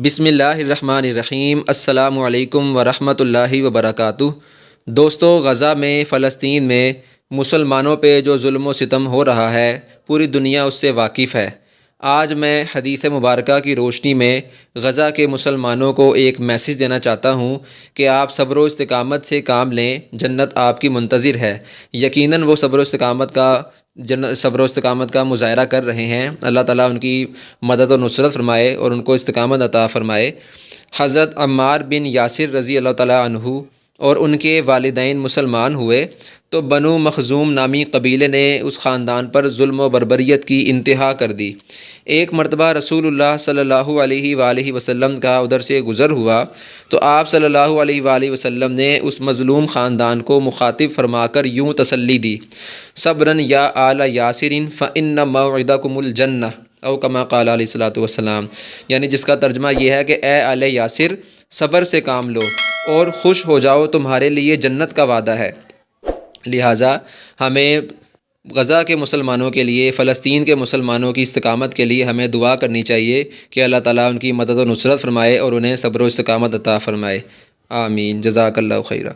بسم اللہ الرحمن الرحیم۔ السلام علیکم ورحمۃ اللہ وبرکاتہ۔ دوستو، غزہ میں فلسطین میں مسلمانوں پہ جو ظلم و ستم ہو رہا ہے، پوری دنیا اس سے واقف ہے۔ آج میں حدیث مبارکہ کی روشنی میں غزہ کے مسلمانوں کو ایک میسیج دینا چاہتا ہوں کہ آپ صبر و استقامت سے کام لیں، جنت آپ کی منتظر ہے۔ یقیناً وہ صبر و استقامت کا مظاہرہ کر رہے ہیں۔ اللہ تعالیٰ ان کی مدد و نصرت فرمائے اور ان کو استقامت عطا فرمائے۔ حضرت عمار بن یاسر رضی اللہ تعالیٰ عنہ اور ان کے والدین مسلمان ہوئے تو بنو مخزوم نامی قبیلے نے اس خاندان پر ظلم و بربریت کی انتہا کر دی۔ ایک مرتبہ رسول اللہ صلی اللہ علیہ وآلہ وسلم کا ادھر سے گزر ہوا تو آپ صلی اللہ علیہ وآلہ وسلم نے اس مظلوم خاندان کو مخاطب فرما کر یوں تسلی دی: صبراً یا آل یاسر فإن موعدکم الجنہ، او کما قال علیہ الصلوۃ والسلام، یعنی جس کا ترجمہ یہ ہے کہ اے آل یاسر، صبر سے کام لو اور خوش ہو جاؤ، تمہارے لیے جنت کا وعدہ ہے۔ لہٰذا ہمیں غزہ کے مسلمانوں کے لیے، فلسطین کے مسلمانوں کی استقامت کے لیے ہمیں دعا کرنی چاہیے کہ اللہ تعالیٰ ان کی مدد و نصرت فرمائے اور انہیں صبر و استقامت عطا فرمائے۔ آمین۔ جزاک اللہ خیرہ۔